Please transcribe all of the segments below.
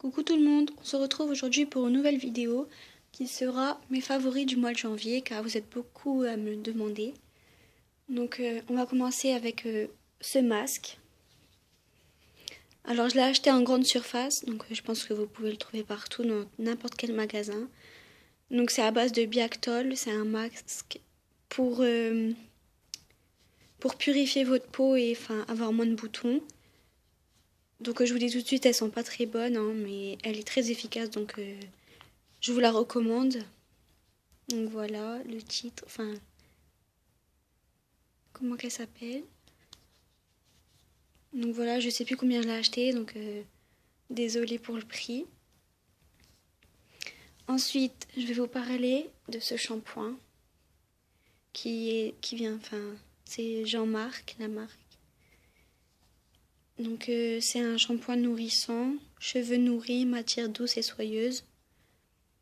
Coucou tout le monde, on se retrouve aujourd'hui pour une nouvelle vidéo qui sera mes favoris du mois de janvier car vous êtes beaucoup à me le demander. Donc on va commencer avec ce masque. Alors je l'ai acheté en grande surface, donc je pense que vous pouvez le trouver partout dans n'importe quel magasin. Donc c'est à base de Biactol, c'est un masque pour purifier votre peau et avoir moins de boutons. Donc je vous dis tout de suite, elles sont pas très bonnes, hein, mais elle est très efficace, donc je vous la recommande. Donc voilà le titre, comment qu'elle s'appelle. Donc voilà, je sais plus combien je l'ai acheté, donc désolée pour le prix. Ensuite, je vais vous parler de ce shampoing qui vient, c'est Jean-Marc, la marque. Donc c'est un shampoing nourrissant, cheveux nourris, matière douce et soyeuse.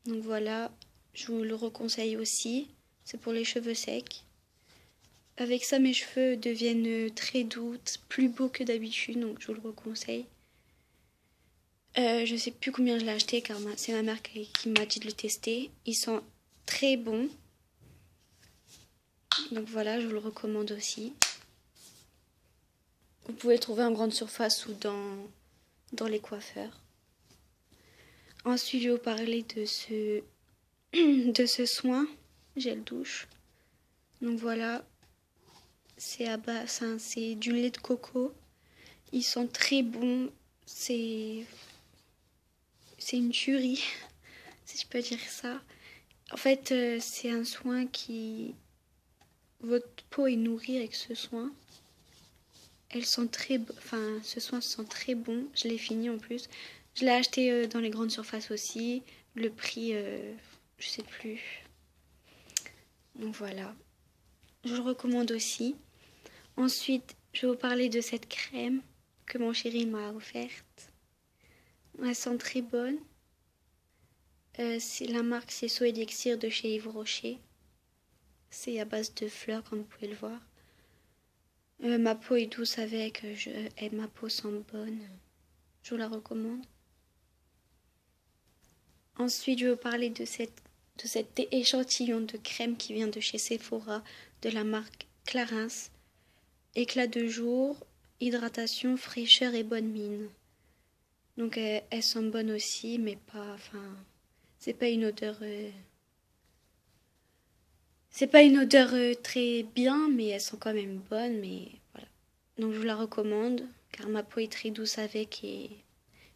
Donc voilà, je vous le reconseille aussi, c'est pour les cheveux secs. Avec ça, mes cheveux deviennent très doux, plus beaux que d'habitude, donc je vous le reconseille. Je sais plus combien je l'ai acheté car c'est ma mère qui m'a dit de le tester. Ils sont très bons. Donc voilà, je vous le recommande aussi. Vous pouvez le trouver en grande surface ou dans les coiffeurs. Ensuite, je vais vous parler de ce soin gel douche. Donc voilà, c'est du lait de coco. Ils sont très bons. C'est une tuerie, si je peux dire ça. En fait, c'est un soin qui... Votre peau est nourrie avec ce soin. Elles sont ce soin sent très bon. Je l'ai fini en plus. Je l'ai acheté dans les grandes surfaces aussi. Le prix, je sais plus. Donc voilà. Je le recommande aussi. Ensuite, je vais vous parler de cette crème que mon chéri m'a offerte. Elles sont très bonnes. La marque, c'est So Elixir de chez Yves Rocher. C'est à base de fleurs, comme vous pouvez le voir. Ma peau est douce avec, et ma peau sent bonne. Je vous la recommande. Ensuite, je vais vous parler de cet échantillon de crème qui vient de chez Sephora, de la marque Clarins. Éclat de jour, hydratation, fraîcheur et bonne mine. Donc elles sont bonnes aussi, mais pas, c'est pas une odeur... C'est pas une odeur très bien, mais elles sont quand même bonnes, mais voilà. Donc je vous la recommande, car ma peau est très douce avec et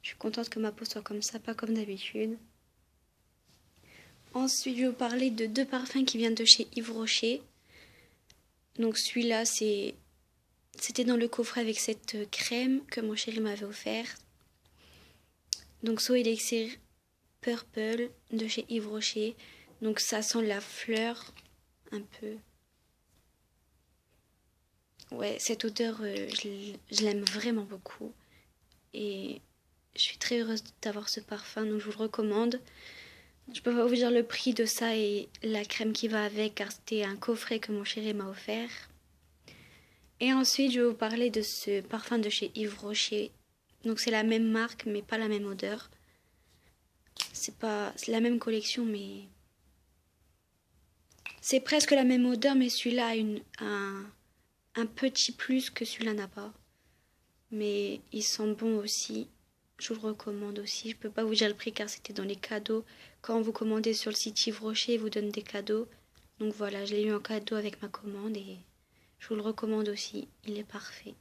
je suis contente que ma peau soit comme ça, pas comme d'habitude. Ensuite, je vais vous parler de deux parfums qui viennent de chez Yves Rocher. Donc celui-là, c'était dans le coffret avec cette crème que mon chéri m'avait offerte. Donc So Elixir Purple de chez Yves Rocher. Donc ça sent la fleur un peu. Ouais, cette odeur, je l'aime vraiment beaucoup. Et je suis très heureuse d'avoir ce parfum, donc je vous le recommande. Je peux pas vous dire le prix de ça et la crème qui va avec, car c'était un coffret que mon chéri m'a offert. Et ensuite, je vais vous parler de ce parfum de chez Yves Rocher. Donc c'est la même marque, mais pas la même odeur. C'est la même collection, mais... C'est presque la même odeur, mais celui-là a un petit plus que celui-là n'a pas. Mais ils sont bons aussi. Je vous le recommande aussi. Je peux pas vous dire le prix car c'était dans les cadeaux. Quand vous commandez sur le site Yves Rocher, ils vous donnent des cadeaux. Donc voilà, je l'ai eu en cadeau avec ma commande et je vous le recommande aussi. Il est parfait.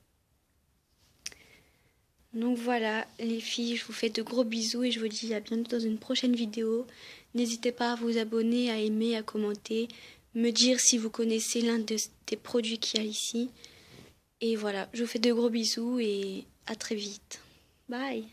Donc voilà les filles, je vous fais de gros bisous et je vous dis à bientôt dans une prochaine vidéo. N'hésitez pas à vous abonner, à aimer, à commenter, me dire si vous connaissez l'un des produits qu'il y a ici. Et voilà, je vous fais de gros bisous et à très vite. Bye!